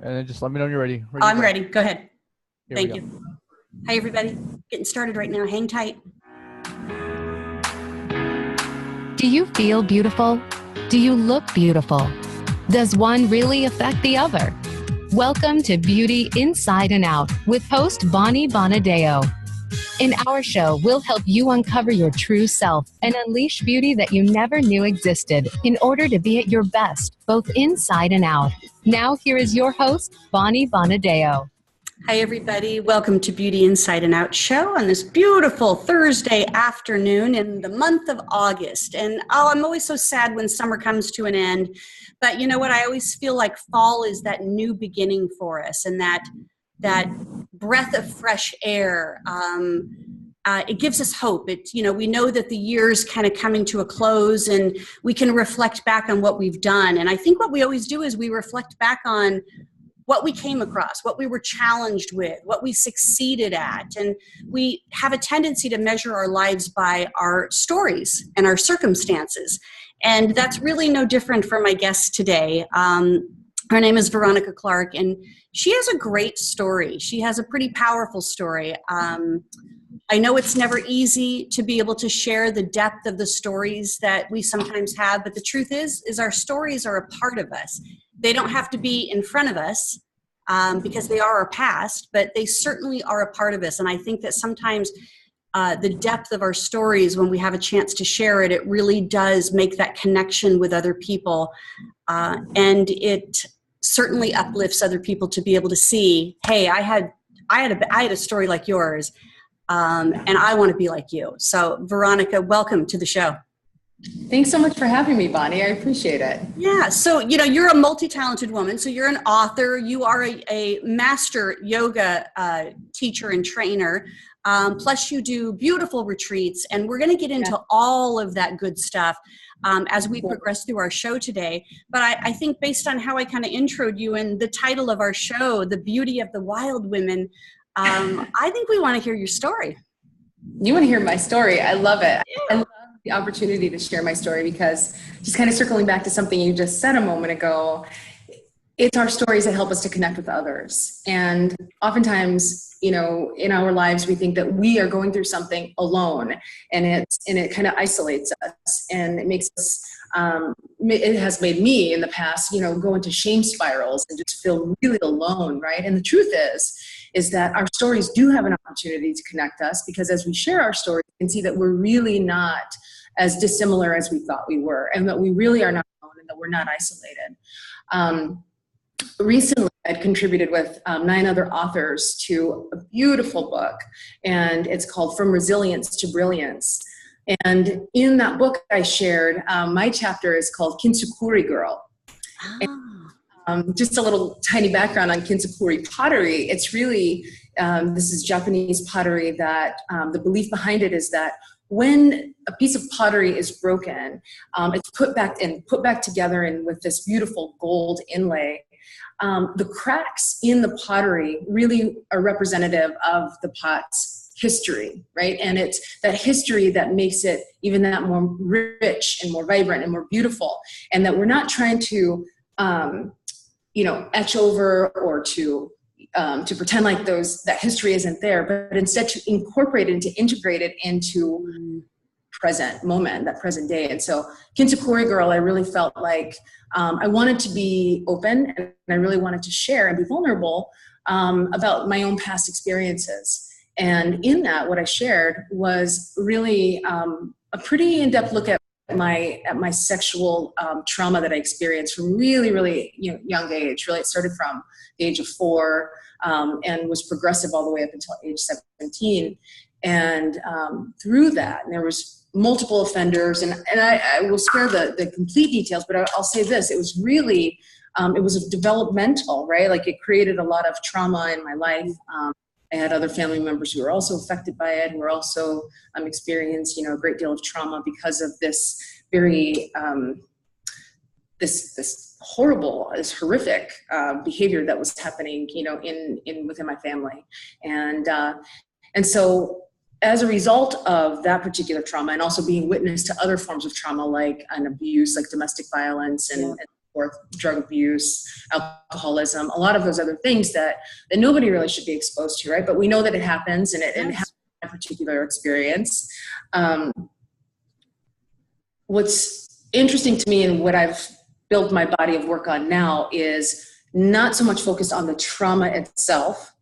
And then just let me know when you're ready. I'm ready. Go ahead. Here Thank you. Hi, everybody. Getting started right now. Hang tight. Do you feel beautiful? Do you look beautiful? Does one really affect the other? Welcome to Beauty Inside and Out with host Bonnie Bonadeo. In our show, we'll help you uncover your true self and unleash beauty that you never knew existed in order to be at your best, both inside and out. Now, here is your host, Bonnie Bonadeo. Hi, everybody. Welcome to Beauty Inside and Out show on this beautiful Thursday afternoon in the month of August. And I'm always so sad when summer comes to an end. But you know what? I always feel like fall is that new beginning for us, and that breath of fresh air. It gives us hope. We know that the year's kind of coming to a close, and we can reflect back on what we've done. And I think what we always do is we reflect back on what we came across, what we were challenged with, what we succeeded at. And we have a tendency to measure our lives by our stories and our circumstances. And that's really no different for my guest today. Her name is Veronica Clarke, and she has a great story. She has a pretty powerful story. I know it's never easy to be able to share the depth of the stories that we sometimes have, but the truth is our stories are a part of us. They don't have to be in front of us because they are our past, but they certainly are a part of us. And I think that sometimes the depth of our stories, when we have a chance to share it, it really does make that connection with other people. And it certainly uplifts other people to be able to see, hey, I had a story like yours, and I want to be like you. So Veronica, welcome to the show. Thanks so much for having me, Bonnie. I appreciate it. Yeah. So, you're a multi-talented woman. So you're an author. You are a master yoga teacher and trainer. Plus you do beautiful retreats. And we're going to get into all of that good stuff as we progress through our show today. But I think based on how I kind of introed you and the title of our show, The Beauty of the Wild Women, I think we want to hear your story. You want to hear my story? I love it. I love the opportunity to share my story because just kind of circling back to something you just said a moment ago, it's our stories that help us to connect with others. And oftentimes, in our lives, we think that we are going through something alone, and it kind of isolates us, and it makes us, it has made me in the past, go into shame spirals and just feel really alone, right? And the truth is that our stories do have an opportunity to connect us, because as we share our stories, we can see that we're really not as dissimilar as we thought we were, and that we really are not alone, and that we're not isolated. Recently, I'd contributed with 9 other authors to a beautiful book, and it's called From Resilience to Brilliance. And in that book I shared, my chapter is called Kintsukuri Girl. And, just a little tiny background on Kintsukuri pottery. It's really, this is Japanese pottery that the belief behind it is that when a piece of pottery is broken, it's put back together and with this beautiful gold inlay. The cracks in the pottery really are representative of the pot's history, right? And it's that history that makes it even that more rich and more vibrant and more beautiful. And that we're not trying to, etch over or to pretend like that history isn't there, but instead to incorporate it and to integrate it into present moment, that present day. And so Kintsukuri Girl, I really felt like I wanted to be open, and I really wanted to share and be vulnerable about my own past experiences. And in that, what I shared was really a pretty in-depth look at my sexual trauma that I experienced from really, really young age. Really, it started from the age of 4 and was progressive all the way up until age 17. And through that, and there was multiple offenders, and I will spare the complete details, but I'll say this: it was really, it was developmental, right? Like, it created a lot of trauma in my life. I had other family members who were also affected by it, who were also experienced, a great deal of trauma because of this very, this horrific behavior that was happening, within my family. And so as a result of that particular trauma, and also being witness to other forms of trauma, like an abuse, like domestic violence and forth, drug abuse, alcoholism, a lot of those other things that nobody really should be exposed to, right? But we know that it happens, and it happens in a particular experience. What's interesting to me and what I've built my body of work on now is not so much focused on the trauma itself,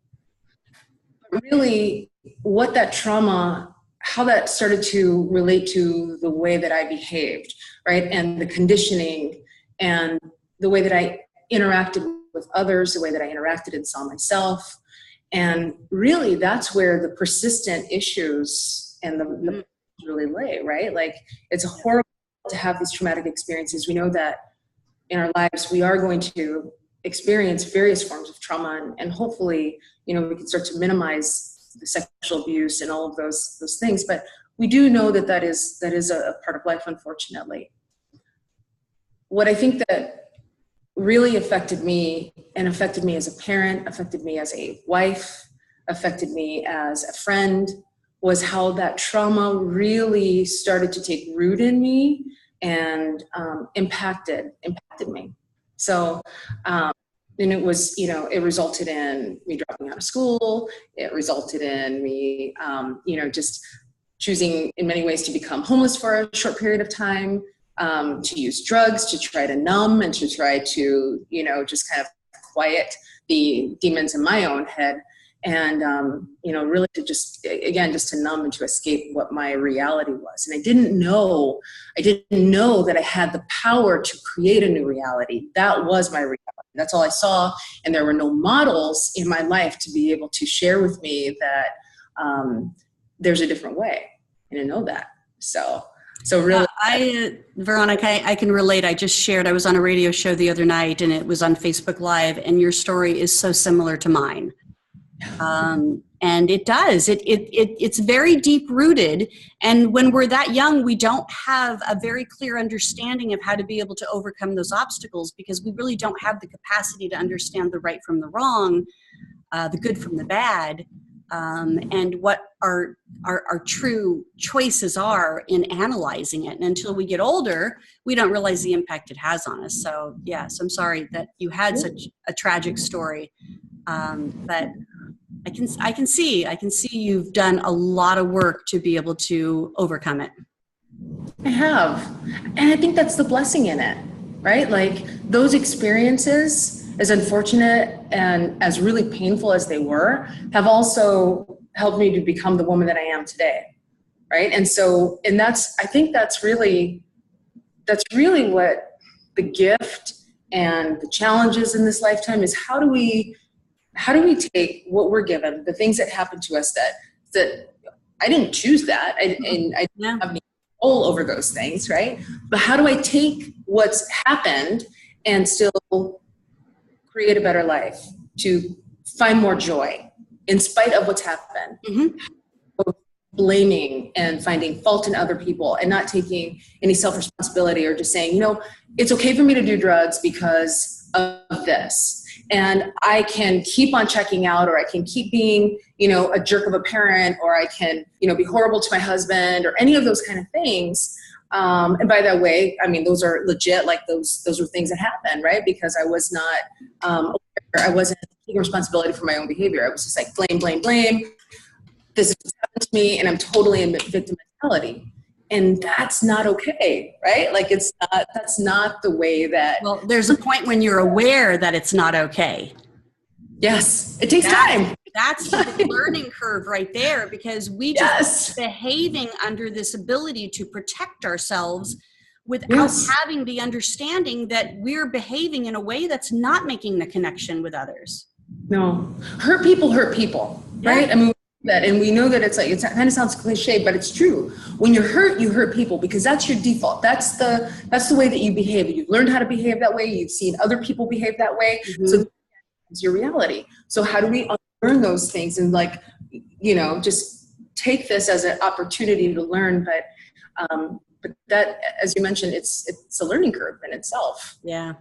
but really what that trauma, how that started to relate to the way that I behaved, right? And the conditioning and the way that I interacted with others, the way that I interacted and saw myself. And really that's where the persistent issues and the really lay, right? Like, it's horrible to have these traumatic experiences. We know that in our lives, we are going to experience various forms of trauma, and hopefully, we can start to minimize the sexual abuse and all of those things. But we do know that is a part of life, unfortunately. What I think that really affected me as a parent, affected me as a wife, affected me as a friend, was how that trauma really started to take root in me and impacted me. So, and it was, it resulted in me dropping out of school. It resulted in me, just choosing in many ways to become homeless for a short period of time, to use drugs, to try to numb and to try to, just kind of quiet the demons in my own head. And, really to just to numb and to escape what my reality was. And I didn't know that I had the power to create a new reality. That was my reality. That's all I saw. And there were no models in my life to be able to share with me that, there's a different way. I didn't know that. So really. Veronica, I can relate. I just shared, I was on a radio show the other night, and it was on Facebook Live, and your story is so similar to mine. And it does. It's very deep rooted. And when we're that young, we don't have a very clear understanding of how to be able to overcome those obstacles, because we really don't have the capacity to understand the right from the wrong, the good from the bad, and what our true choices are in analyzing it. And until we get older, we don't realize the impact it has on us. So yes, I'm sorry that you had such a tragic story. But I can see you've done a lot of work to be able to overcome it. I have. And I think that's the blessing in it, right? Like, those experiences, as unfortunate and as really painful as they were, have also helped me to become the woman that I am today, right? And so, I think that's really what the gift and the challenges in this lifetime is. How do we take what we're given, the things that happen to us that I didn't choose that, and I didn't have any control over those things, right? But how do I take what's happened and still create a better life, to find more joy in spite of what's happened? Mm-hmm. Blaming and finding fault in other people and not taking any self-responsibility, or just saying, it's okay for me to do drugs because of this. And I can keep on checking out, or I can keep being, a jerk of a parent, or I can, be horrible to my husband, or any of those kind of things. And by that way, I mean, those are legit, like those were things that happened, right? Because I was not, I wasn't taking responsibility for my own behavior. I was just like, blame. This is what's happened to me, and I'm totally in victim mentality. And that's not okay, right? Like, that's not the way that. Well, there's a point when you're aware that it's not okay. Yes, it takes time. That's the learning curve right there, because we just behaving under this ability to protect ourselves without having the understanding that we're behaving in a way that's not making the connection with others. No, hurt people, right? I mean, that, and we know that it kind of sounds cliche, but it's true. When you're hurt, you hurt people, because that's your default. That's the way that you behave. You've learned how to behave that way. You've seen other people behave that way. Mm-hmm. So it's your reality. So how do we unlearn those things and just take this as an opportunity to learn? But that, as you mentioned, it's a learning curve in itself. Yeah.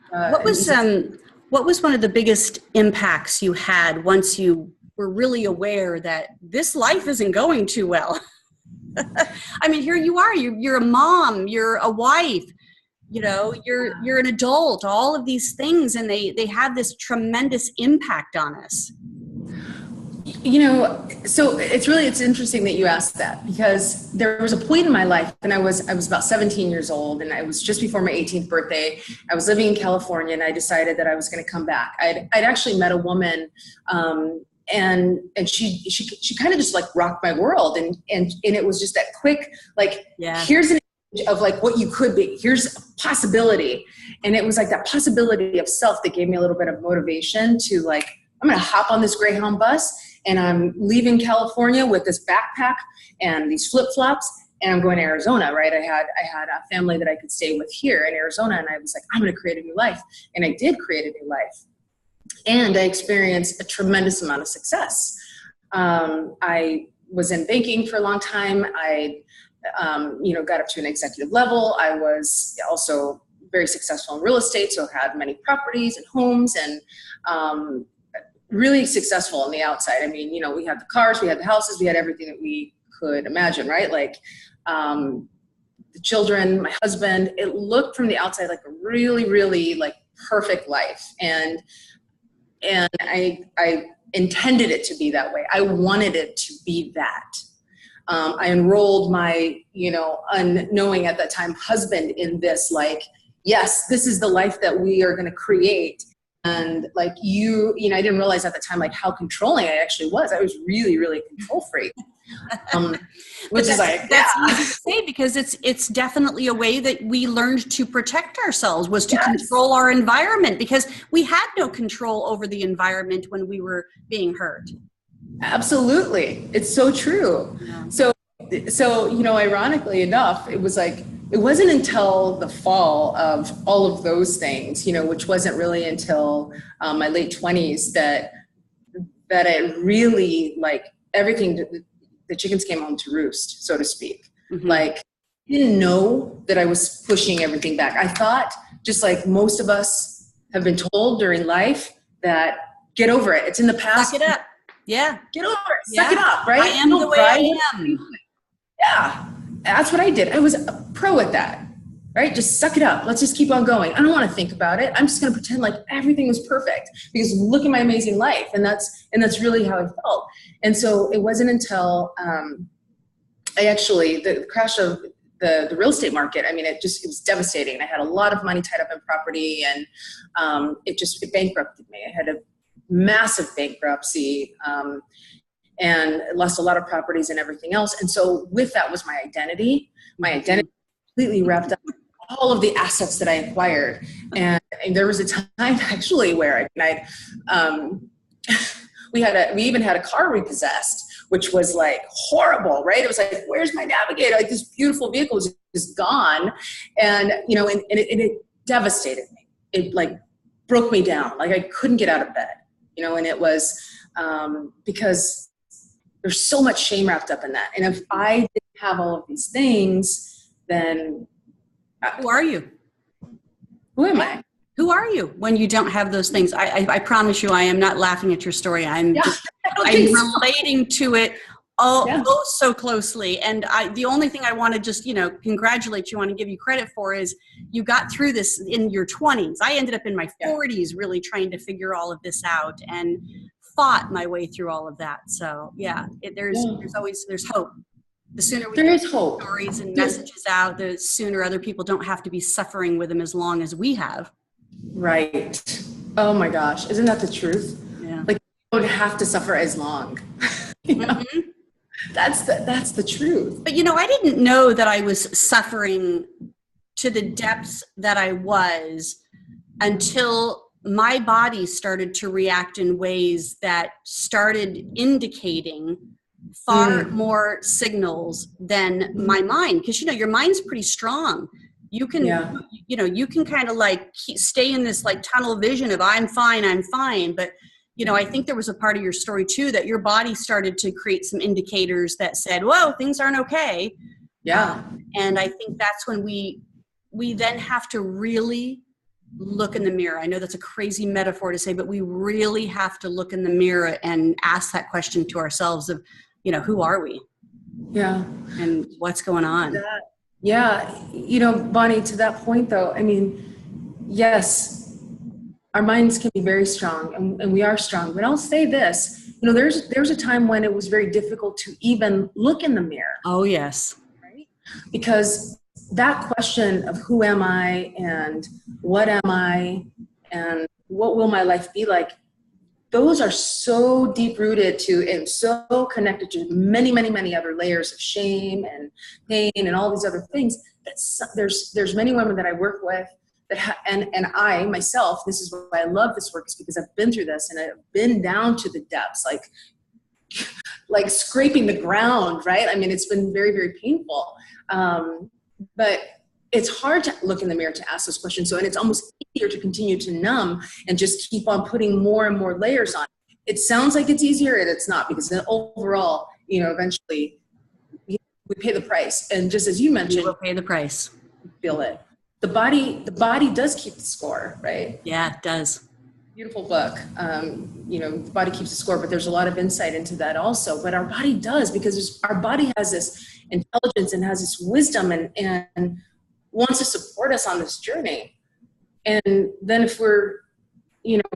What was one of the biggest impacts you had once you were really aware that this life isn't going too well? I mean, here you are, you're a mom, you're a wife, you're an adult, all of these things, and they have this tremendous impact on us. So it's interesting that you asked that, because there was a point in my life, and I was about 17 years old, and I was just before my 18th birthday. I was living in California, and I decided that I was going to come back. I'd actually met a woman, and she kind of just like rocked my world, and it was just that quick, like, here's an image of like what you could be, here's a possibility, and it was like that possibility of self that gave me a little bit of motivation to like, I'm going to hop on this Greyhound bus, and I'm leaving California with this backpack and these flip-flops, and I'm going to Arizona, right? I had a family that I could stay with here in Arizona, and I was like, I'm going to create a new life. And I did create a new life. And I experienced a tremendous amount of success. I was in banking for a long time. I, got up to an executive level. I was also very successful in real estate, so had many properties and homes, and really successful on the outside. I mean, we had the cars, we had the houses, we had everything that we could imagine, right? Like the children, my husband, it looked from the outside like a really, really like perfect life. And I intended it to be that way. I wanted it to be that. I enrolled my, unknowing at that time husband in this, like, yes, this is the life that we are going to create. And like, I didn't realize at the time, like how controlling I actually was. I was really, really control freak. Which is like, that's easy to say, because it's definitely a way that we learned to protect ourselves, was to control our environment, because we had no control over the environment when we were being hurt. Absolutely. It's so true. Yeah. So, ironically enough, it wasn't until the fall of all of those things, which wasn't really until my late 20s that I really, like, everything, the chickens came home to roost, so to speak. Mm-hmm. Like, I didn't know that I was pushing everything back. I thought, just like most of us have been told during life, that get over it. It's in the past. Suck it up. Yeah. Get over it. Suck it up, right? I am the way I am. Yeah. That's what I did. I was a pro at that, right? Just suck it up. Let's just keep on going. I don't want to think about it. I'm just going to pretend like everything was perfect, because look at my amazing life. And that's really how I felt. And so it wasn't until the crash of the real estate market, I mean, it was devastating. I had a lot of money tied up in property, and it bankrupted me. I had a massive bankruptcy, and lost a lot of properties and everything else. And so with that was my identity. My identity completely wrapped up in all of the assets that I acquired. And there was a time actually where we even had a car repossessed, which was like horrible, right? It was like, where's my Navigator? Like, this beautiful vehicle was just gone. And, it devastated me. It like broke me down. Like, I couldn't get out of bed, and it was because there's so much shame wrapped up in that. And if I didn't have all of these things, then who are you? Who am I? Who are you when you don't have those things? I promise you, I am not laughing at your story. I'm relating to it so closely. And the only thing I want to just, congratulate you on and give you credit for is you got through this in your 20s. I ended up in my 40s really trying to figure all of this out, and fought my way through all of that. So there's hope. The sooner we get stories and messages out, the sooner other people don't have to be suffering with them as long as we have. Right. Oh my gosh. Isn't that the truth? Yeah. Like, you don't have to suffer as long. Mm-hmm. That's the truth. But I didn't know that I was suffering to the depths that I was until my body started to react in ways that started indicating far more signals than my mind. Because, your mind's pretty strong. You can, you can kind of like stay in this like tunnel vision of I'm fine. But, I think there was a part of your story too, that your body started to create some indicators that said, whoa, things aren't okay. Yeah. And I think that's when we then have to really look in the mirror. I know that's a crazy metaphor to say, but we really have to look in the mirror and ask that question to ourselves of, who are we? Yeah. And what's going on? Yeah. Bonnie, to that point though, I mean, yes, our minds can be very strong and we are strong, but I'll say this, there's a time when it was very difficult to even look in the mirror. Oh, yes. Right? Because that question of who am I and what am I and what will my life be like, those are so deep rooted to and so connected to many, many, many other layers of shame and pain and all these other things. There's many women that I work with that and I myself, this is why I love this work, is because I've been through this and I've been down to the depths, like scraping the ground, right? I mean, it's been very, very painful. But it's hard to look in the mirror to ask those questions. And it's almost easier to continue to numb and just keep on putting more and more layers on. It sounds like it's easier, and it's not, because then overall, eventually we pay the price. And just as you mentioned, we will pay the price. Feel it. The body does keep the score, right? Yeah, it does. Beautiful book. The body keeps the score, but there's a lot of insight into that also. But our body does, because our body has this intelligence and has this wisdom and wants to support us on this journey. And then if we're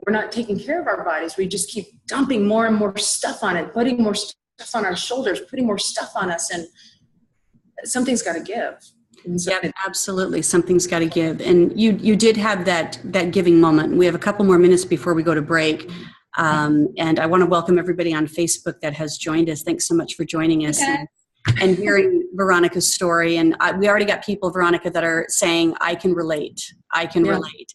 not taking care of our bodies, we just keep dumping more and more stuff on it, putting more stuff on our shoulders, putting more stuff on us, and something's got to give. Yeah, absolutely. Something's got to give. And you did have that giving moment. We have a couple more minutes before we go to break. And I want to welcome everybody on Facebook that has joined us. Thanks so much for joining us. Okay. And hearing Veronica's story. And we already got people, Veronica, that are saying, I can relate. I can relate.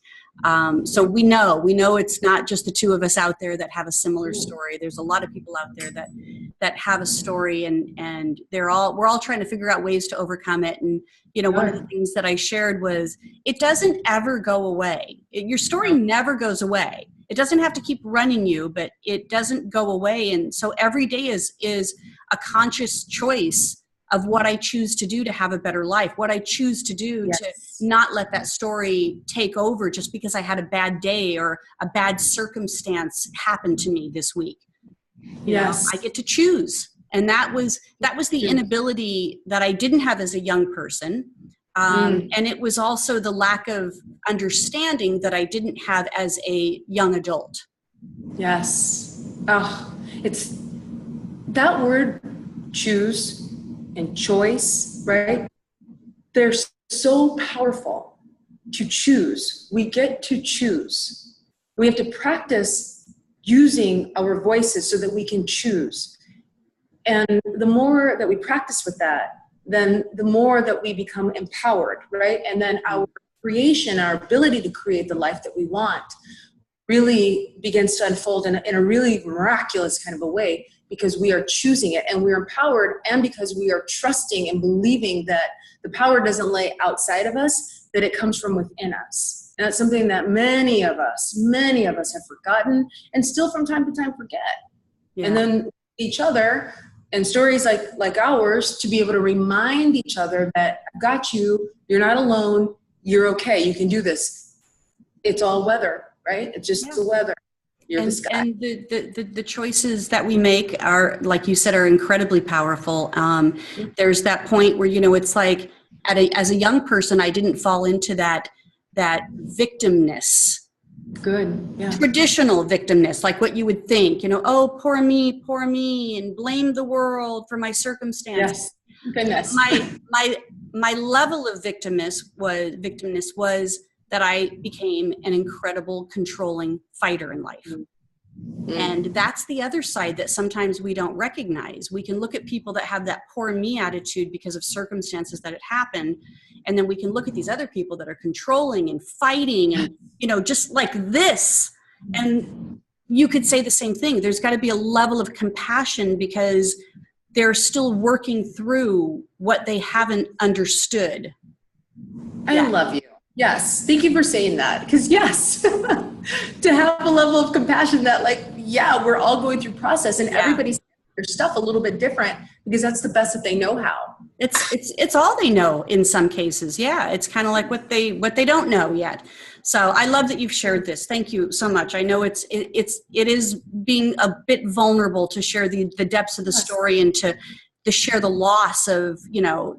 So we know it's not just the two of us out there that have a similar story. There's a lot of people out there that have a story, and we're all trying to figure out ways to overcome it. And, one of the things that I shared was, it doesn't ever go away. Your story never goes away. It doesn't have to keep running you, but it doesn't go away. And so every day is a conscious choice of what I choose to do to have a better life, what I choose to do to not let that story take over just because I had a bad day or a bad circumstance happen to me this week. You know, I get to choose. And that was the inability that I didn't have as a young person. And it was also the lack of understanding that I didn't have as a young adult. Yes. Oh, it's that word, choose and choice, right? They're so powerful. To choose. We get to choose. We have to practice using our voices so that we can choose. And the more that we practice with that, then the more that we become empowered, right? And then our creation, our ability to create the life that we want really begins to unfold in a really miraculous kind of a way, because we are choosing it and we're empowered, and because we are trusting and believing that the power doesn't lay outside of us, that it comes from within us. And that's something that many of us have forgotten and still from time to time forget. Yeah. And then each other and stories like ours to be able to remind each other that I've got you, you're not alone, you're okay, you can do this. It's all weather, right? It's just the weather. You're the sky. And the choices that we make are, like you said, are incredibly powerful. There's that point where, it's like as a young person, I didn't fall into that victimness. Good. Yeah. Traditional victimness, like what you would think, oh, poor me, and blame the world for my circumstances. Yes. Goodness. My level of victimness was that I became an incredible controlling fighter in life. Mm-hmm. And that's the other side that sometimes we don't recognize. We can look at people that have that poor me attitude because of circumstances that had happened. And then we can look at these other people that are controlling and fighting and, just like this. And you could say the same thing. There's got to be a level of compassion because they're still working through what they haven't understood. I love you. Yes. Thank you for saying that. Because yes, to have a level of compassion that we're all going through process and everybody's their stuff a little bit different because that's the best that they know how. It's all they know in some cases. Yeah. It's kind of like what they don't know yet. So I love that you've shared this. Thank you so much. I know it is being a bit vulnerable to share the depths of the story and share the loss of,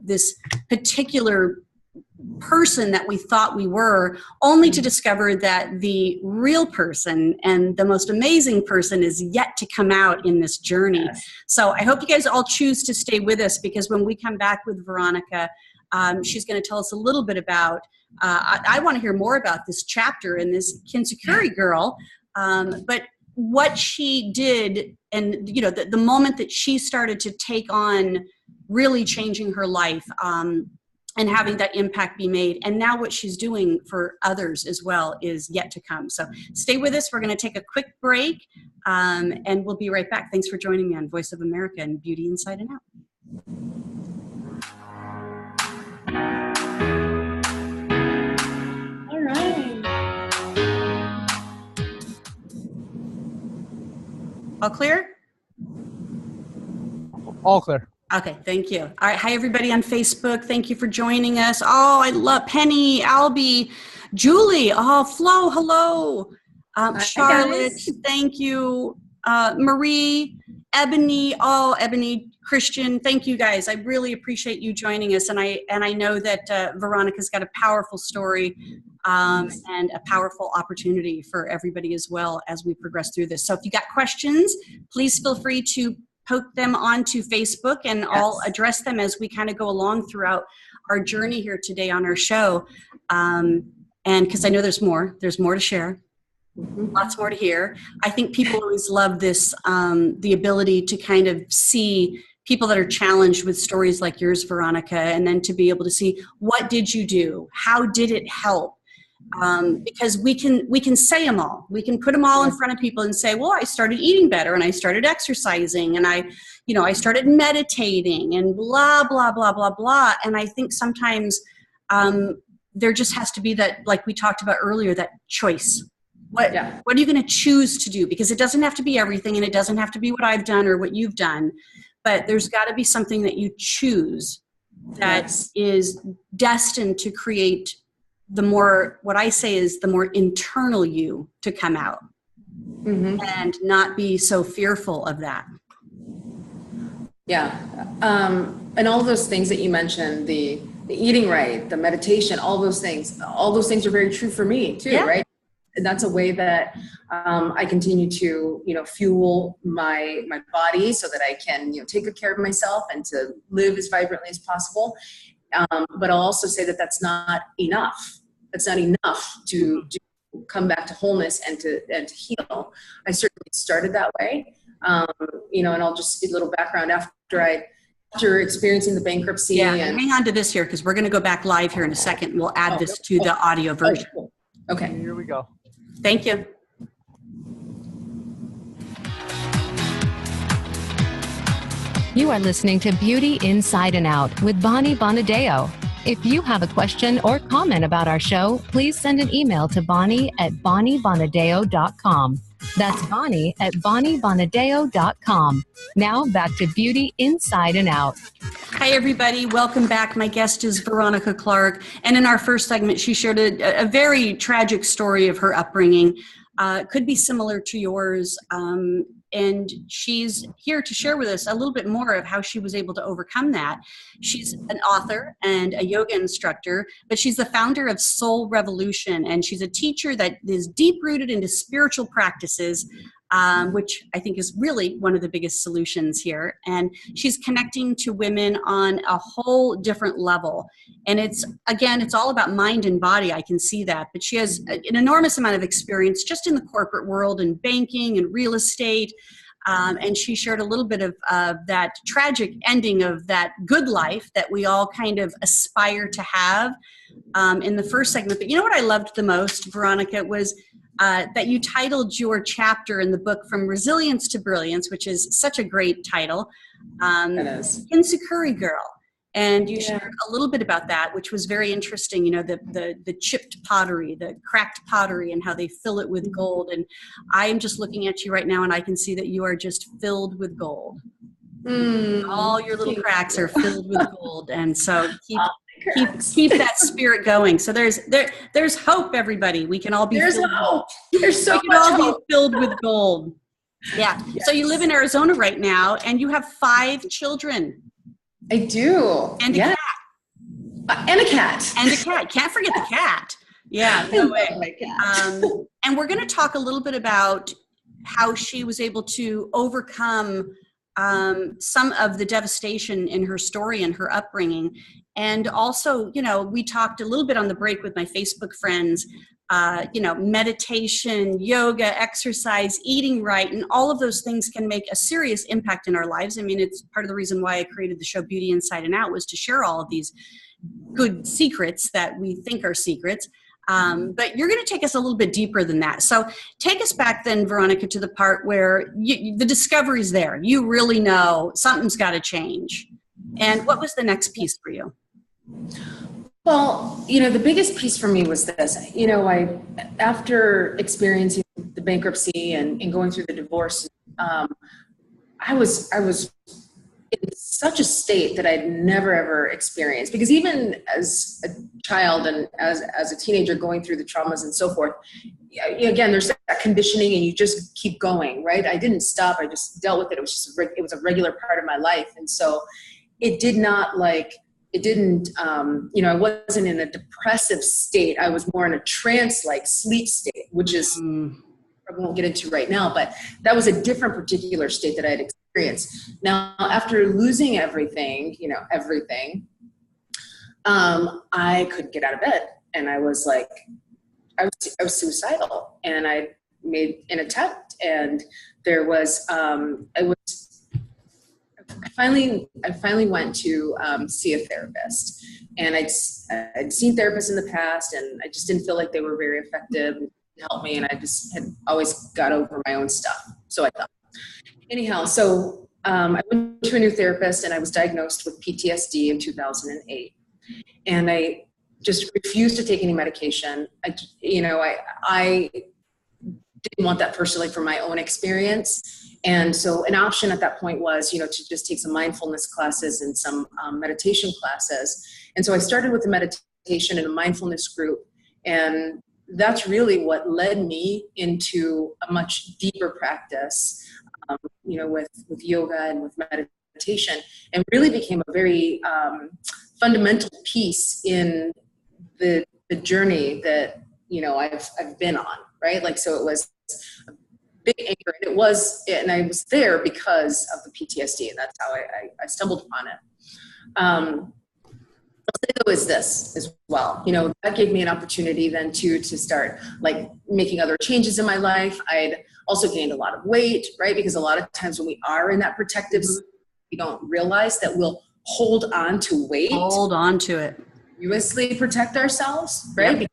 this particular person that we thought we were, only to discover that the real person and the most amazing person is yet to come out in this journey. Yes. So I hope you guys all choose to stay with us, because when we come back with Veronica, she's going to tell us a little bit about, I want to hear more about this chapter and this Kinsukuri girl, but what she did, and the moment that she started to take on really changing her life, and having that impact be made. And now what she's doing for others as well is yet to come. So stay with us. We're going to take a quick break, and we'll be right back. Thanks for joining me on Voice of America and Beauty Inside and Out. All right. All clear? All clear. Okay, thank you. All right, hi everybody on Facebook. Thank you for joining us. Oh, I love Penny, Albie, Julie. Oh, Flo, hello. Charlotte, thank you. Marie, Ebony. Oh, Ebony, Christian. Thank you guys. I really appreciate you joining us, and I know that Veronica's got a powerful story and a powerful opportunity for everybody as well as we progress through this. So if you got questions, please feel free to poke them onto Facebook, and yes, I'll address them as we kind of go along throughout our journey here today on our show. And because I know there's more to share, lots more to hear. I think people always love this, the ability to kind of see people that are challenged with stories like yours, Veronica, and then to be able to see, what did you do? How did it help? Because we can say them all. We can put them all in front of people and say, well, I started eating better, and I started exercising, and I started meditating, and blah, blah, blah, blah, blah. And I think sometimes there just has to be that, like we talked about earlier, that choice. What are you going to choose to do? Because it doesn't have to be everything, and it doesn't have to be what I've done or what you've done, but there's got to be something that you choose that is destined to create the more, what I say is the more internal you to come out, and not be so fearful of that. Yeah. And all those things that you mentioned, the eating right, the meditation, all those things are very true for me too, right? And that's a way that I continue to, fuel my body so that I can, take good care of myself and to live as vibrantly as possible. But I'll also say that that's not enough. That's not enough to come back to wholeness and to heal. I certainly started that way. And I'll just give a little background after experiencing the bankruptcy. Yeah, and hang on to this here, because we're going to go back live here in a second. We'll add this to the audio version. Cool. Okay. Here we go. Thank you. You are listening to Beauty Inside and Out with Bonnie Bonadeo. If you have a question or comment about our show, please send an email to bonnie@bonniebonadeo.com. That's bonnie@bonniebonadeo.com. Now back to Beauty Inside and Out. Hi, everybody. Welcome back. My guest is Veronica Clarke. And in our first segment, she shared a very tragic story of her upbringing. Could be similar to yours. And she's here to share with us a little bit more of how she was able to overcome that. She's an author and a yoga instructor, but she's the founder of Soul Revolution, and she's a teacher that is deep-rooted into spiritual practices, which I think is really one of the biggest solutions here. And she's connecting to women on a whole different level. And it's all about mind and body. I can see that. But she has an enormous amount of experience just in the corporate world and banking and real estate. And she shared a little bit of that tragic ending of that good life that we all kind of aspire to have in the first segment. But you know what I loved the most, Veronica, was that you titled your chapter in the book From Resilience to Brilliance, which is such a great title. It is. Kinsukuri Girl. And you shared a little bit about that, which was very interesting, the chipped pottery, the cracked pottery, and how they fill it with gold. And I am just looking at you right now, and I can see that you are just filled with gold. All your little cracks are filled with gold. And so keep that spirit going. So there's hope, everybody. We can all be There's hope. There's so much hope. Be filled with gold. Yeah. Yes. So you live in Arizona right now, and you have 5 children. I do. And a cat. And a cat. And a cat. Can't forget the cat. Yeah, no way. My cat. And we're going to talk a little bit about how she was able to overcome some of the devastation in her story and her upbringing. And also, you know, we talked a little bit on the break with my Facebook friends, you know, meditation, yoga, exercise, eating right, and all of those things can make a serious impact in our lives. I mean, it's part of the reason why I created the show Beauty Inside and Out, was to share all of these good secrets that we think are secrets. But you're going to take us a little bit deeper than that. So take us back then, Veronica, to the part where the discovery's there. You really know something's got to change. And what was the next piece for you? Well, you know, the biggest piece for me was this. You know, after experiencing the bankruptcy and going through the divorce, I was in such a state that I'd never ever experienced, because even as a child and as a teenager going through the traumas and so forth, again, there's that conditioning and you just keep going, right? I didn't stop. I just dealt with it. It was just, it was a regular part of my life. And so it did not you know, I wasn't in a depressive state. I was more in a trance-like sleep state, which is, I won't get into right now, but that was a different particular state that I had experienced. Now, after losing everything, you know, I couldn't get out of bed, and I was like, I was suicidal, and I made an attempt, and there was, I finally went to see a therapist, and I'd seen therapists in the past, and I just didn't feel like they were very effective and help me, and I just had always got over my own stuff. So I thought, anyhow, so I went to a new therapist, and I was diagnosed with PTSD in 2008, and I just refused to take any medication. I didn't want that personally from my own experience. And so an option at that point was, you know, to just take some mindfulness classes and some meditation classes. And so I started with the meditation and a mindfulness group. And that's really what led me into a much deeper practice, you know, with yoga and with meditation, and really became a very fundamental piece in the journey that, you know, I've been on, right? Like, so it was a big anchor, and I was there because of the PTSD, and that's how I stumbled upon it. I'll say though is this as well, you know, that gave me an opportunity then to start like making other changes in my life. I'd also gained a lot of weight, right? Because a lot of times when we are in that protective, we don't realize that we'll hold on to weight. Hold on to it. Continuously protect ourselves, right? Yep.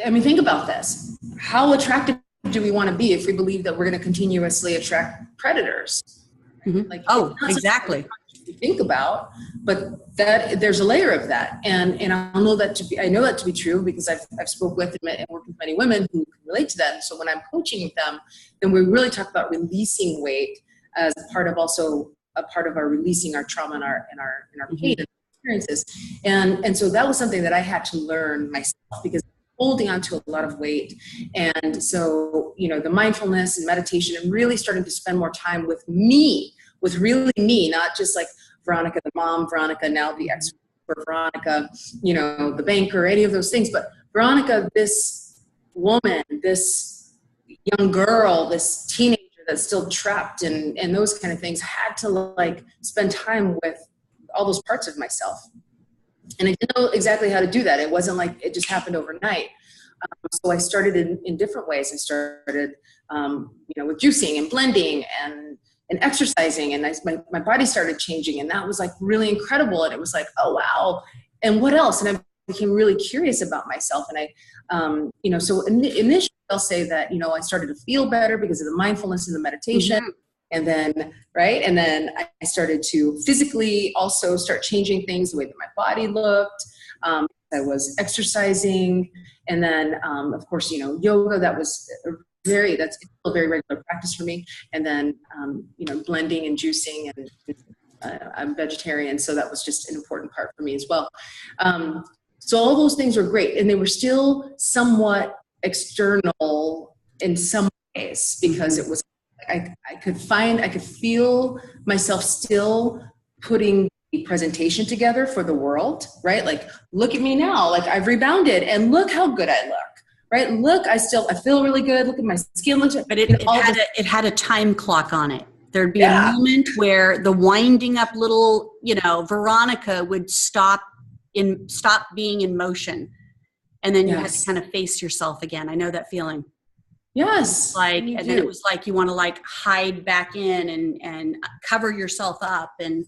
I mean, think about this. How attractive do we want to be if we believe that we're going to continuously attract predators? Mm-hmm. Like, exactly. To think about, but that there's a layer of that, and I know that to be true because I've spoke with and worked with many women who can relate to that. And so when I'm coaching them, then we really talk about releasing weight as part of our releasing our trauma and our pain and experiences, and so that was something that I had to learn myself, because holding on to a lot of weight. And so, you know, the mindfulness and meditation and really starting to spend more time with me, with really me, not just like Veronica, the mom, Veronica, now the ex, Veronica, you know, the banker, any of those things, but Veronica, this woman, this young girl, this teenager that's still trapped and those kind of things, had to like spend time with all those parts of myself. And I didn't know exactly how to do that. It wasn't like it just happened overnight. So I started in different ways. I started, you know, with juicing and blending and exercising, and my body started changing, and that was like really incredible. And it was like, oh wow, and what else? And I became really curious about myself. And I, you know, so initially I'll say that, you know, I started to feel better because of the mindfulness and the meditation. Mm-hmm. And then, right. And then I started to physically also start changing things, the way that my body looked. I was exercising. And then, of course, you know, yoga, that's a very regular practice for me. And then, you know, blending and juicing, and I'm vegetarian. So that was just an important part for me as well. So all those things were great. And they were still somewhat external in some ways, because it was, I could feel myself still putting presentation together for the world, right? Like, look at me now, like I've rebounded and look how good I look, right? Look, I feel really good. Look at my skin. But it had a time clock on it. There'd be a moment where the winding up little, Veronica would stop being in motion. And then you had to kind of face yourself again. I know that feeling. Yes. And then it was like, you want to like hide back in and cover yourself up and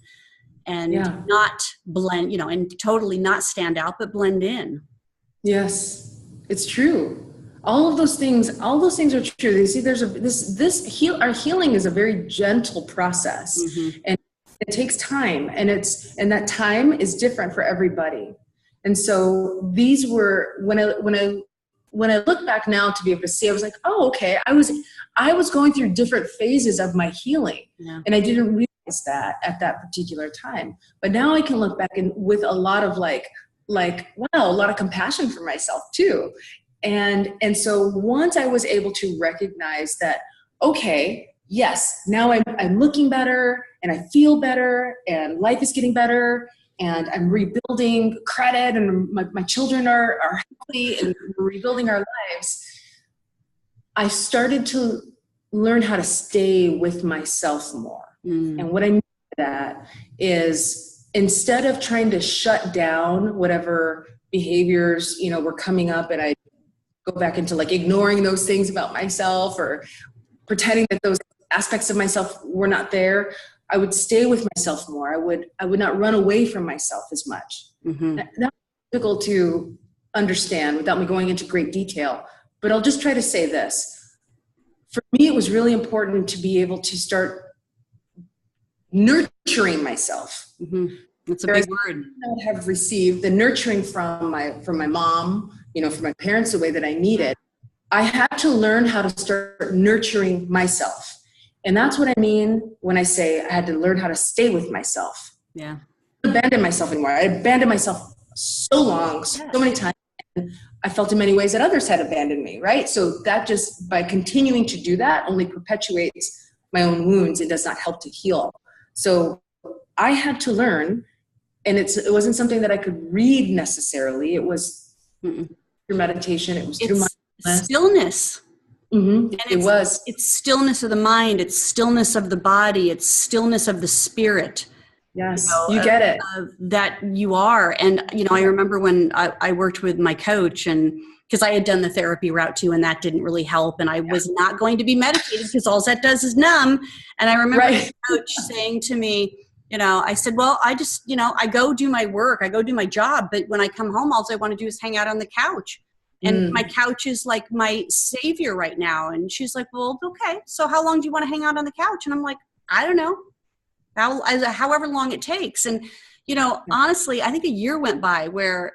not blend, and totally not stand out, but blend in. Yes, it's true. All of those things are true. You see, our healing is a very gentle process, and it takes time, and that time is different for everybody. And so these were, when I look back now to be able to see, I was like, oh, okay, I was going through different phases of my healing, and I didn't realize that at that particular time. But now I can look back and with a lot of like, wow, a lot of compassion for myself too. And so once I was able to recognize that, okay, yes, now I'm looking better and I feel better and life is getting better and I'm rebuilding credit and my children are healthy and we're rebuilding our lives, I started to learn how to stay with myself more. And what I mean by that is, instead of trying to shut down whatever behaviors, were coming up, and I go back into like ignoring those things about myself or pretending that those aspects of myself were not there, I would stay with myself more. I would not run away from myself as much. That was difficult to understand without me going into great detail, but I'll just try to say this. For me, it was really important to be able to start nurturing myself. That's a big word. I have received the nurturing from my mom, from my parents, the way that I needed. I had to learn how to start nurturing myself. And that's what I mean when I say I had to learn how to stay with myself. Yeah. I didn't abandon myself anymore. I abandoned myself so long, so many times. And I felt in many ways that others had abandoned me, right? So that just, by continuing to do that, only perpetuates my own wounds. It does not help to heal. So I had to learn, and it wasn't something that I could read necessarily. It was through meditation. It was through mindfulness. Stillness. And it's stillness of the mind. It's stillness of the body. It's stillness of the spirit. Yes, you get it. That you are. And, I remember when I worked with my coach, and because I had done the therapy route too, and that didn't really help. And I was not going to be medicated because all that does is numb. And I remember my coach saying to me, I said, well, I just, I go do my work, I go do my job. But when I come home, all I want to do is hang out on the couch. And my couch is like my savior right now. And she's like, well, okay. So how long do you want to hang out on the couch? And I'm like, I don't know. However long it takes. And, honestly, I think a year went by where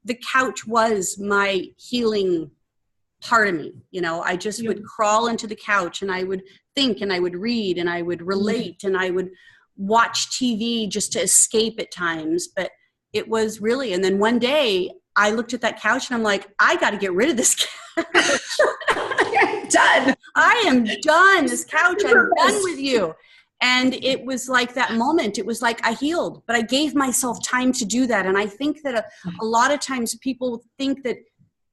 the couch was my healing part of me. I just would crawl into the couch and I would think and I would read and I would relate and I would watch TV just to escape at times. But it was really, and then one day I looked at that couch and I'm like, I got to get rid of this couch. I'm done. I am done. This couch, I'm done with you. And it was like that moment. It was like I healed, but I gave myself time to do that. And I think that a lot of times people think that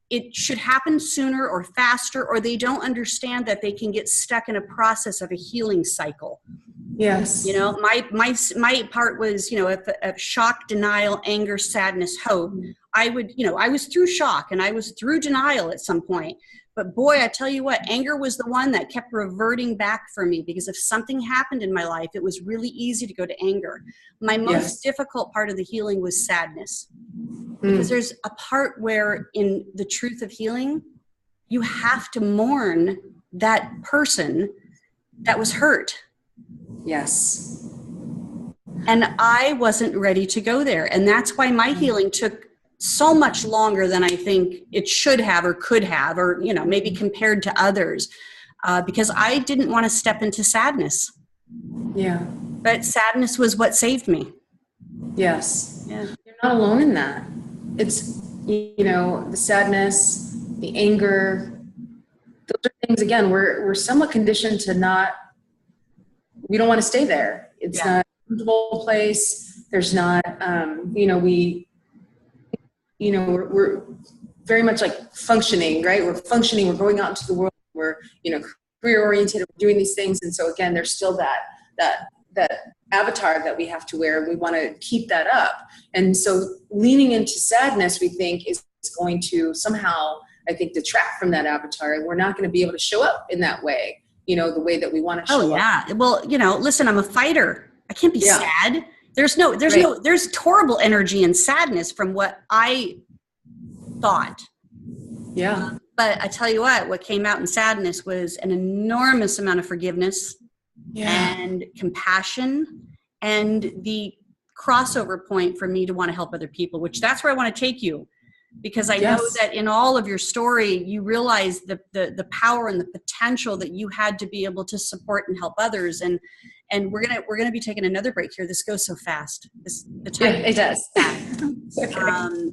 it should happen sooner or faster, or they don't understand that they can get stuck in a process of a healing cycle. Yes. My part was, of shock, denial, anger, sadness, hope. I was through shock and I was through denial at some point. But boy, I tell you what, anger was the one that kept reverting back for me, because if something happened in my life, it was really easy to go to anger. My most difficult part of the healing was sadness, because there's a part where in the truth of healing, you have to mourn that person that was hurt. Yes. And I wasn't ready to go there. And that's why my healing took so much longer than I think it should have or could have, or, maybe compared to others, because I didn't want to step into sadness. Yeah. But sadness was what saved me. Yes. Yeah. You're not alone in that. It's, the sadness, the anger, those are things, again, we're somewhat conditioned to we don't want to stay there. It's not a comfortable place. There's not, we're very much like functioning, right? We're functioning, we're going out into the world, we're, career oriented, we're doing these things. And so again, there's still that avatar that we have to wear, and we want to keep that up. And so leaning into sadness, we think, is going to somehow, I think, detract from that avatar. We're not going to be able to show up in that way, the way that we want to show up. Oh yeah. Well, listen, I'm a fighter. I can't be sad. There's horrible energy and sadness from what I thought. Yeah. But I tell you what came out in sadness was an enormous amount of forgiveness and compassion, and the crossover point for me to want to help other people, which that's where I want to take you, because I know that in all of your story, you realize the power and the potential that you had to be able to support and help others. And we're gonna be taking another break here. This goes so fast. The time it does. Okay.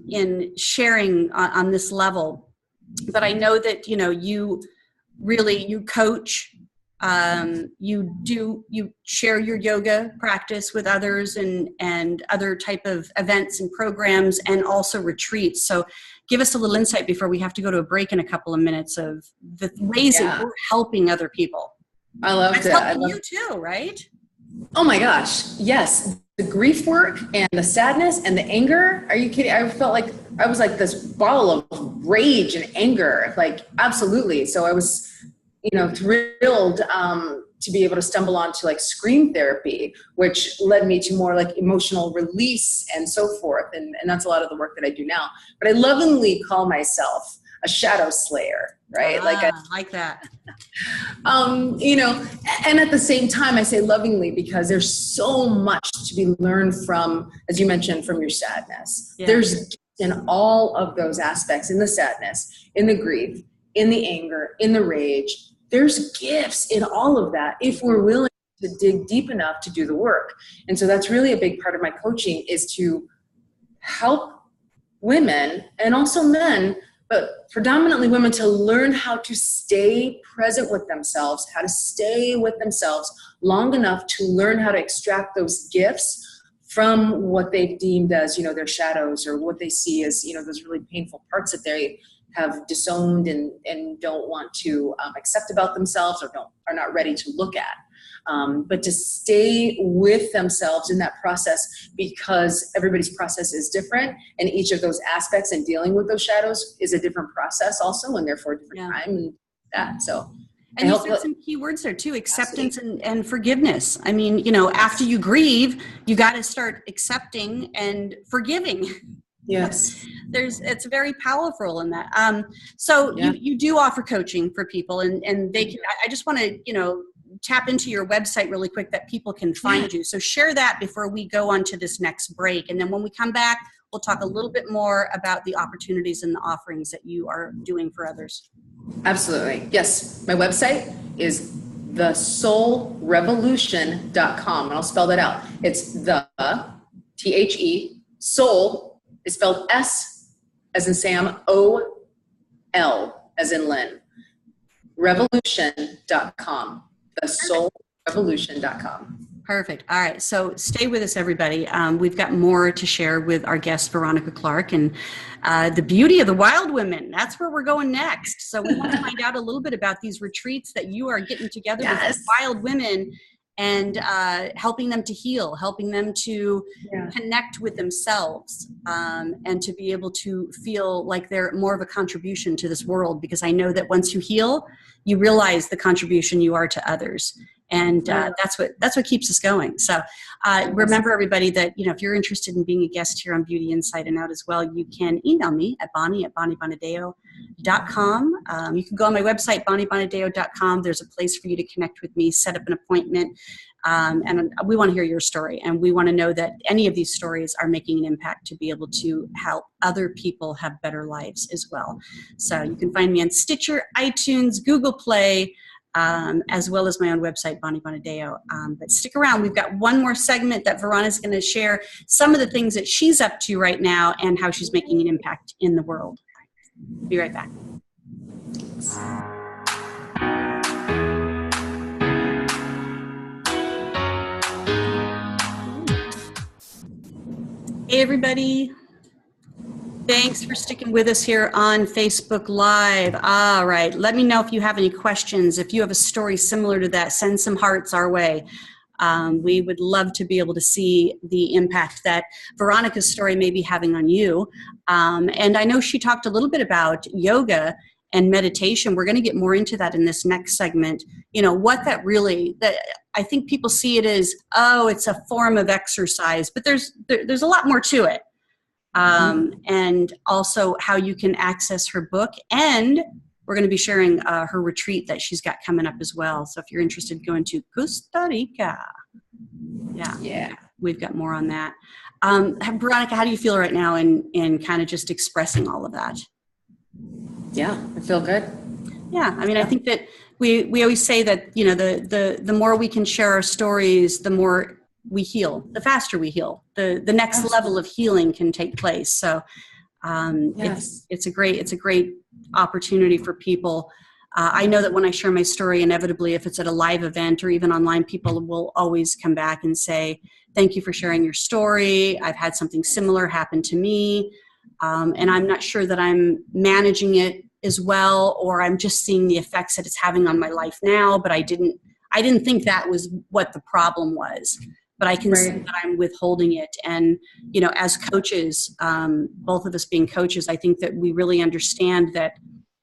In sharing on this level, but I know that you coach. You share your yoga practice with others and other type of events and programs, and also retreats. So give us a little insight before we have to go to a break in a couple of minutes of the ways that you're helping other people. I love that. Helping you too, right? Oh my gosh. Yes. The grief work and the sadness and the anger. Are you kidding? I felt like I was like this ball of rage and anger, like absolutely. So I was, thrilled to be able to stumble onto like scream therapy, which led me to more like emotional release and so forth. And that's a lot of the work that I do now. But I lovingly call myself a shadow slayer, right? I like that. And at the same time, I say lovingly because there's so much to be learned from, as you mentioned, from your sadness. Yeah. There's in all of those aspects, in the sadness, in the grief, in the anger, in the rage. There's gifts in all of that if we're willing to dig deep enough to do the work. And so that's really a big part of my coaching, is to help women and also men, but predominantly women, to learn how to stay present with themselves, how to stay with themselves long enough to learn how to extract those gifts from what they've deemed as, their shadows, or what they see as, those really painful parts that they have disowned and don't want to accept about themselves, or are not ready to look at. But to stay with themselves in that process, because everybody's process is different, and each of those aspects and dealing with those shadows is a different process also, and therefore a different time and that. So. And you said some key words there too: acceptance and forgiveness. I mean, after you grieve, you got to start accepting and forgiving. Yes. It's very powerful in that. So you do offer coaching for people, and they can, I just want to, tap into your website really quick that people can find you. So share that before we go on to this next break. And then when we come back, we'll talk a little bit more about the opportunities and the offerings that you are doing for others. Absolutely. Yes. My website is thesoulrevolution.com, and I'll spell that out. It's THE, soul is spelled S as in Sam, O-L as in Lynn, revolution.com, thesoulrevolution.com. Perfect. All right. So stay with us, everybody. We've got more to share with our guest, Veronica Clarke, and the beauty of the wild women. That's where we're going next. So we want to find out a little bit about these retreats that you are getting together with wild women, and helping them to heal, helping them to connect with themselves, and to be able to feel like they're more of a contribution to this world. Because I know that once you heal, you realize the contribution you are to others. And that's what keeps us going. So remember, everybody, that if you're interested in being a guest here on Beauty Inside and Out as well, you can email me at bonnie@bonniebonadeo.com. You can go on my website, bonniebonadeo.com. There's a place for you to connect with me, set up an appointment. And we want to hear your story, and we want to know that any of these stories are making an impact to be able to help other people have better lives as well. So you can find me on Stitcher, iTunes, Google Play, as well as my own website, Bonnie Bonadeo. But stick around. We've got one more segment that Veronica's going to share some of the things that she's up to right now and how she's making an impact in the world. Be right back. Hey, everybody. Thanks for sticking with us here on Facebook Live. All right. Let me know if you have any questions. If you have a story similar to that, send some hearts our way. We would love to be able to see the impact that Veronica's story may be having on you. And I know she talked a little bit about yoga and meditation. We're going to get more into that in this next segment. You know, what that really, that I think people see it as, oh, it's a form of exercise, but there's a lot more to it. And also how you can access her book, and we're going to be sharing her retreat that she's got coming up as well. So if you're interested, go into Costa Rica. Yeah, we've got more on that. Veronica, how do you feel right now in kind of just expressing all of that? Yeah, I feel good. Yeah, I mean, I think that we always say that, you know, the more we can share our stories, the more we heal, the faster we heal. The next Absolutely. level of healing can take place. So Yes. it's a great opportunity for people. I know that when I share my story, inevitably, if it's at a live event or even online, people will always come back and say, thank you for sharing your story. I've had something similar happen to me. And I'm not sure that I'm managing it as well, or I'm just seeing the effects that it's having on my life now, but I didn't think that was what the problem was. But I can see that I'm withholding it. And, you know, as coaches, both of us being coaches, I think that we really understand that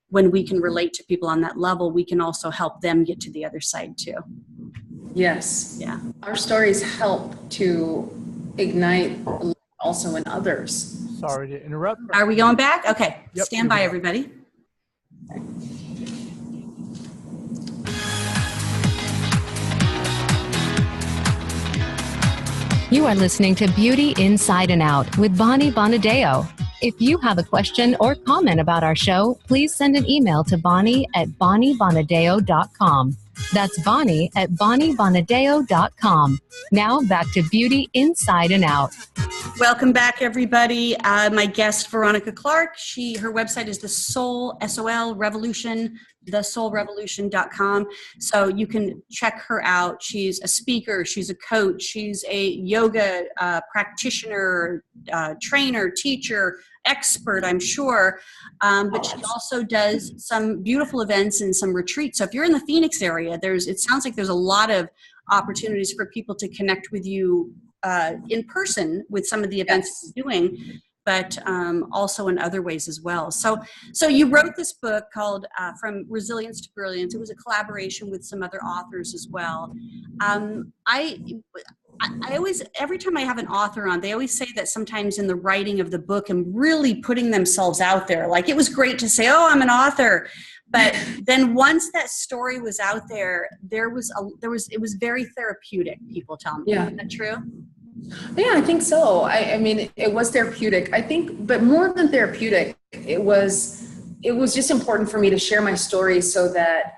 when we can relate to people on that level, we can also help them get to the other side too. Yes. Yeah. Our stories help to ignite also in others. Sorry to interrupt. Are we going back? Okay. Yep, Stand by, everybody. You are listening to Beauty Inside and Out with Bonnie Bonadeo. If you have a question or comment about our show, please send an email to bonnie@bonniebonadeo.com. That's Bonnie at bonniebonadeo.com. Now back to Beauty Inside and Out. Welcome back, everybody. My guest, Veronica Clarke. Her website is the Soul, S-O-L, Revolution, thesoulrevolution.com. So you can check her out. She's a speaker. She's a coach. She's a yoga practitioner, trainer, teacher, expert, I'm sure. But she also does some beautiful events and some retreats. So if you're in the Phoenix area, it sounds like there's a lot of opportunities for people to connect with you in person with some of the events you're doing, but also in other ways as well. So you wrote this book called From Resilience to Brilliance. It was a collaboration with some other authors as well. I always, every time I have an author on, they always say that sometimes in the writing of the book and really putting themselves out there, like it was great to say, oh, I'm an author. But then once that story was out there, it was very therapeutic, people tell me. Yeah. Is that true? Yeah, I think so. I mean, it was therapeutic, I think, but more than therapeutic, it was just important for me to share my story so that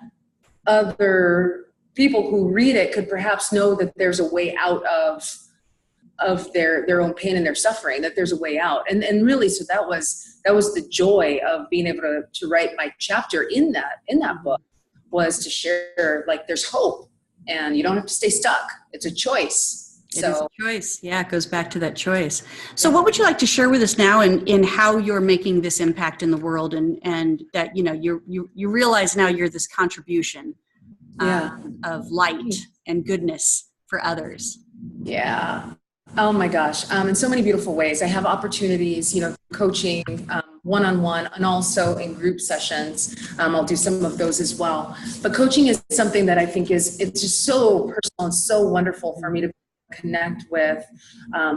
other people who read it could perhaps know that there's a way out of their own pain and their suffering, that there's a way out. And really, so that was the joy of being able to write my chapter in that book, was to share, like, there's hope and you don't have to stay stuck. It's a choice. It is a choice. Yeah, it goes back to that choice. So what would you like to share with us now in how you're making this impact in the world, and that, you know, you realize now you're this contribution of light and goodness for others? Yeah. Oh my gosh. In so many beautiful ways. I have opportunities, you know, coaching, one-on-one, and also in group sessions. I'll do some of those as well. But coaching is something that I think it's just so personal and so wonderful for me to connect with,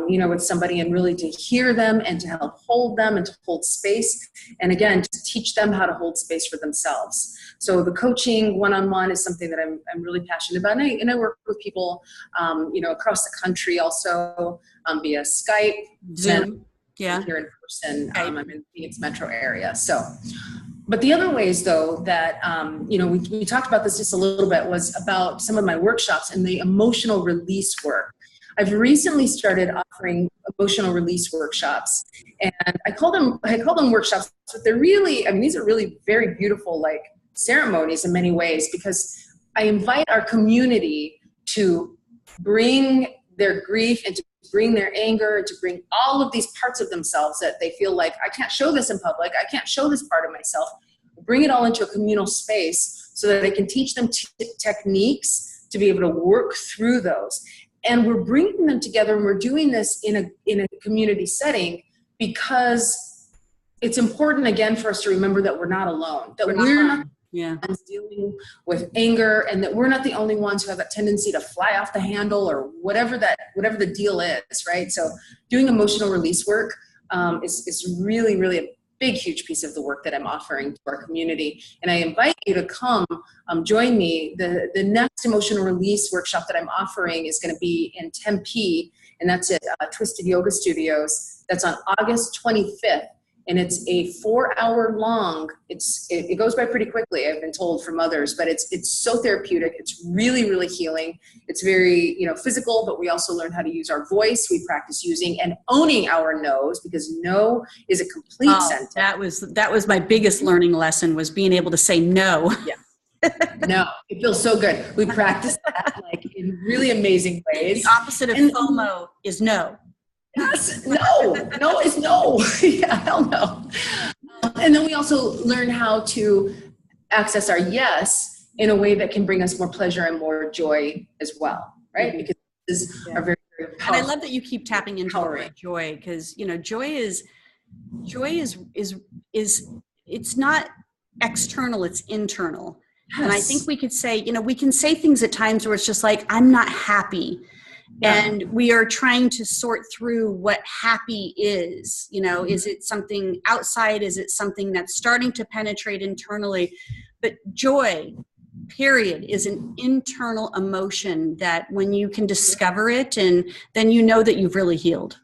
with somebody, and really to hear them and to help hold them and to hold space. And again, to teach them how to hold space for themselves. So the coaching one-on-one is something that I'm really passionate about. And I work with people, across the country, also via Skype, Zoom, here in person. I'm in the Phoenix metro area. So, but the other ways, though, that, we talked about this just a little bit, was about some of my workshops and the emotional release work. I've recently started offering emotional release workshops, and I call them workshops, but they're really, these are really very beautiful, like, ceremonies in many ways, because I invite our community to bring their grief and to bring their anger, to bring all of these parts of themselves that they feel like, I can't show this in public, I can't show this part of myself. Bring it all into a communal space so that I can teach them techniques to be able to work through those. And we're bringing them together, and we're doing this in a community setting because it's important, again, for us to remember that we're not alone, that we're not dealing with anger, and that we're not the only ones who have that tendency to fly off the handle or whatever the deal is, right? So doing emotional release work is really, really a big, huge piece of the work that I'm offering to our community. And I invite you to come join me. The next emotional release workshop that I'm offering is going to be in Tempe, and that's at Twisted Yoga Studios. That's on August 25th. And it's a 4-hour long, it goes by pretty quickly, I've been told from others, but it's so therapeutic. It's really, really healing. It's very, physical, but we also learn how to use our voice. We practice using and owning our no's, because no is a complete sentence. That was my biggest learning lesson, was being able to say no. Yeah. No, it feels so good. We practice that in really amazing ways. The opposite of FOMO is no. Yes, no is no. Yeah, hell no. And then we also learn how to access our yes in a way that can bring us more pleasure and more joy as well, right? Because these are very, very powerful. And I love that you keep tapping into joy, because joy is it's not external, it's internal. Yes. And I think we could say, we can say things at times where it's just like, I'm not happy. Yeah. And we are trying to sort through what happy is. Is it something outside? Is it something that's starting to penetrate internally? But joy, period, is an internal emotion that when you can discover it, and then you know that you've really healed.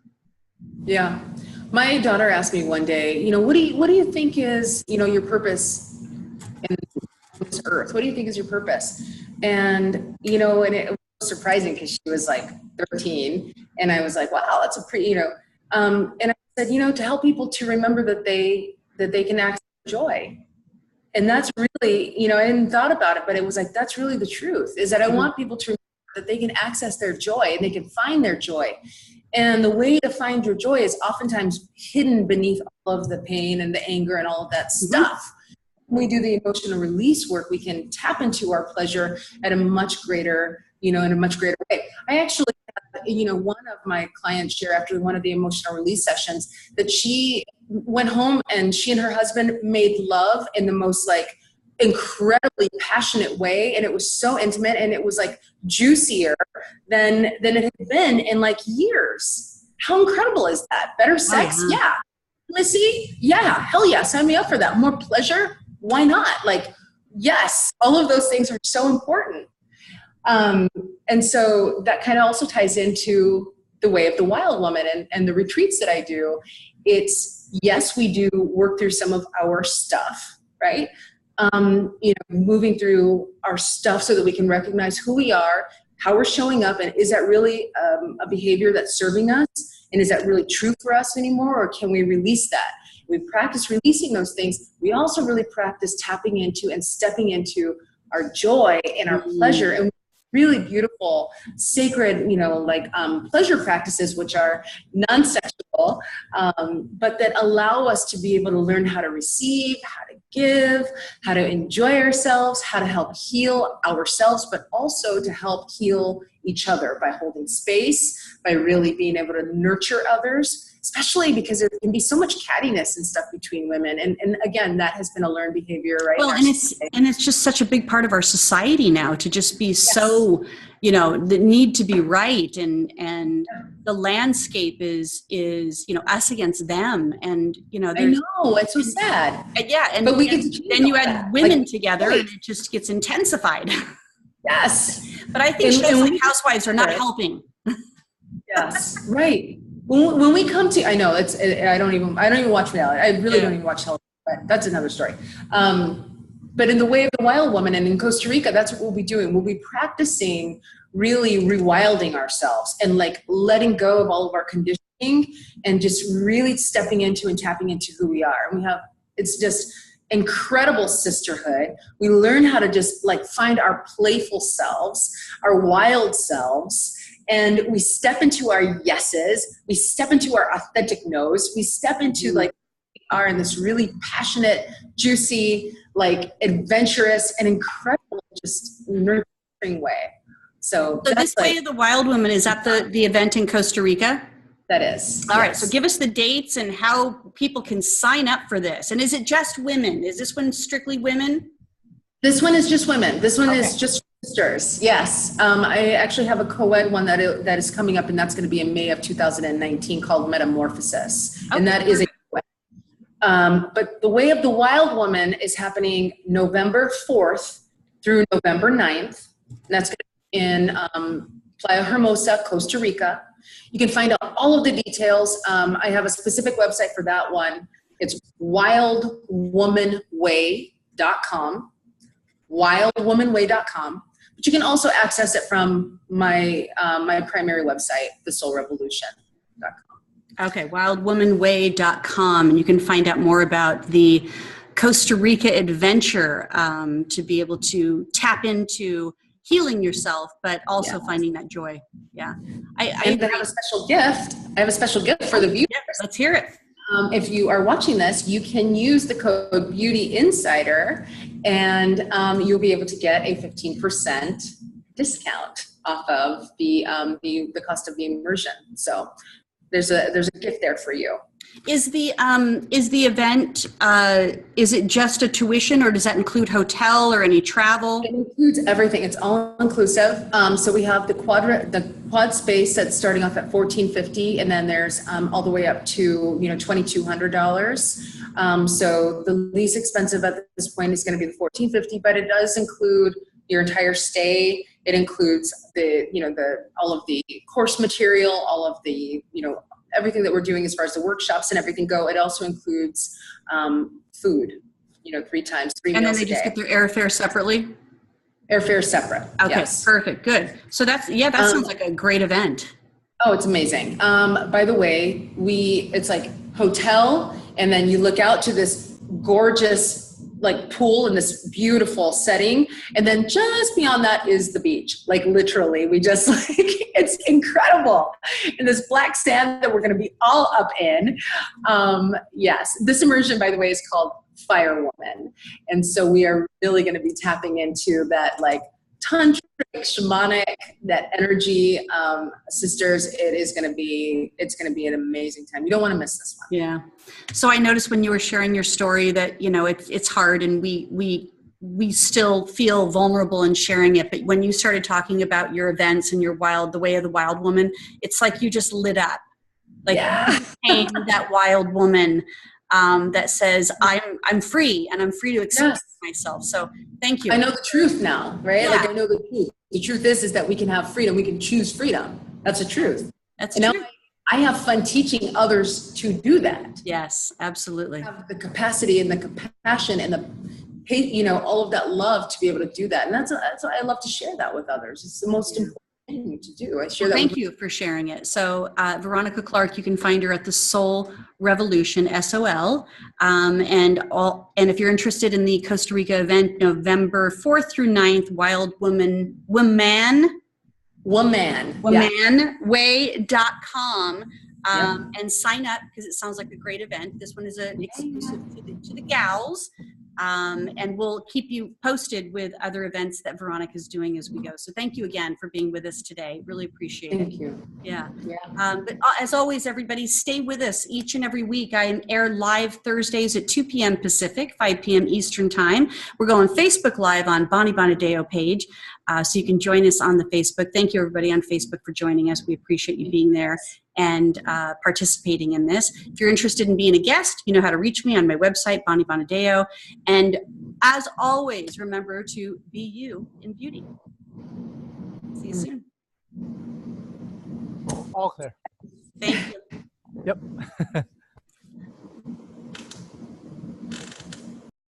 Yeah. My daughter asked me one day, what do you think is, your purpose in this earth? What do you think is your purpose? And, and it was surprising because she was like 13, and I was like, wow, that's a pretty, and I said, to help people to remember that they can access joy. And that's really, I hadn't thought about it, but it was like, that's really the truth, is that I want people to remember that they can access their joy and they can find their joy. And the way to find your joy is oftentimes hidden beneath all of the pain and the anger and all of that stuff. When we do the emotional release work, we can tap into our pleasure at a much greater, in a much greater way. I actually had, one of my clients share after one of the emotional release sessions that she went home and she and her husband made love in the most incredibly passionate way. And it was so intimate, and it was juicier than it had been in years. How incredible is that? Better sex? Yeah. Intimacy? Yeah. Hell yeah. Sign me up for that. More pleasure? Why not? Yes, all of those things are so important. And so that kind of also ties into the way of the wild woman and the retreats that I do. It's, yes, we do work through some of our stuff, right? Moving through our stuff so that we can recognize who we are, how we're showing up, and is that really a behavior that's serving us? And is that really true for us anymore? Or can we release that? We practice releasing those things. We also really practice tapping into and stepping into our joy and our pleasure, and really beautiful, sacred, pleasure practices, which are non-sexual, but that allow us to be able to learn how to receive, how to give, how to enjoy ourselves, how to help heal ourselves, but also to help heal each other by holding space, by really being able to nurture others, especially because there can be so much cattiness and stuff between women. And again, that has been a learned behavior, right? Well, and it's just such a big part of our society now to just be so, the need to be right. And the landscape is, us against them. And, I know, it's so sad. Yeah. And, but we and then you add women together, and it just gets intensified. Yes. But I think shows like Housewives are not helping. Yes. Right. When we come to, I know I don't even watch reality. I really don't even watch television, but that's another story. But in the way of the wild woman, and in Costa Rica, that's what we'll be doing. We'll be practicing really rewilding ourselves and letting go of all of our conditioning and just really stepping into and tapping into who we are. And it's just incredible sisterhood. We learn how to just find our playful selves, our wild selves, and we step into our yeses, we step into our authentic no's, we step into like we are in this really passionate, juicy, like adventurous and incredible, just nurturing way. So this Way of the Wild Woman is at the event in Costa Rica? That is. All right. So give us the dates and how people can sign up for this. And is it just women? Is this one strictly women? This one is just women. This one is just sisters. Yes. I actually have a co-ed one that is coming up, and that's going to be in May of 2019 called Metamorphosis. Okay. And that is a co-ed. But the Way of the Wild Woman is happening November 4th through November 9th. And that's going to be in Playa Hermosa, Costa Rica. You can find out all of the details. I have a specific website for that one. It's wildwomanway.com, wildwomanway.com. But you can also access it from my my primary website, thesoulrevolution.com. Okay, wildwomanway.com, and you can find out more about the Costa Rica adventure to be able to tap into healing yourself, but also finding that joy. Yeah. I have a special gift. I have a special gift for the viewers. Yeah, let's hear it. If you are watching this, you can use the code BEaUty Insider, and you'll be able to get a 15% discount off of the cost of the immersion. So there's a gift there for you. Is the event, is it just a tuition, or does that include hotel or any travel? It includes everything. It's all inclusive. So we have the quad space that's starting off at $1,450, and then there's all the way up to $2,200. So the least expensive at this point is going to be the $1,450, but it does include your entire stay. It includes all of the course material, all of the everything that we're doing as far as the workshops and everything go. It also includes food, 3 meals a day. And then they just get their airfare separately? Airfare separate. Okay, yes. Perfect, good. So that sounds like a great event. Oh, it's amazing. By the way, it's like hotel, and then you look out to this gorgeous like pool in this beautiful setting, and then just beyond that is the beach. Like literally, we just it's incredible. And this black sand that we're going to be all up in. Yes, this immersion, by the way, is called Fire Woman, and so we are really going to be tapping into that like tantric, shamanic, that energy. Sisters, it's going to be an amazing time. You don't want to miss this one. Yeah. So I noticed when you were sharing your story that, it's hard, and we still feel vulnerable in sharing it. But when you started talking about your events and the Way of the Wild Woman, it's like you just lit up. Like that wild woman that says, I'm free, and I'm free to express myself. So thank you. I know the truth now, right? Yeah. Like I know the truth. The truth is that we can have freedom. We can choose freedom. That's the truth. That's true. I have fun teaching others to do that. Yes, absolutely. Have the capacity and the compassion and the all of that love to be able to do that. And that's why I love to share that with others. It's the most important thing to do. I share that. Thank you for sharing it. So Veronica Clarke, you can find her at the Soul Revolution, SOL. And if you're interested in the Costa Rica event, November 4th through 9th, womanway.com. And sign up, because it sounds like a great event. This one is an exclusive to the gals. And we'll keep you posted with other events that Veronica is doing as we go. So thank you again for being with us today. Really appreciate it. Thank you. Yeah. But as always, everybody, stay with us each and every week. I air live Thursdays at 2 p.m. Pacific, 5 p.m. Eastern Time. We're going Facebook Live on Bonnie Bonadeo page. So you can join us on the Facebook. Thank you, everybody on Facebook, for joining us. We appreciate you being there and participating in this. If you're interested in being a guest, you know how to reach me on my website, Bonnie Bonadeo. And as always, remember to be you in beauty. See you soon. All clear. Thank you. Yep.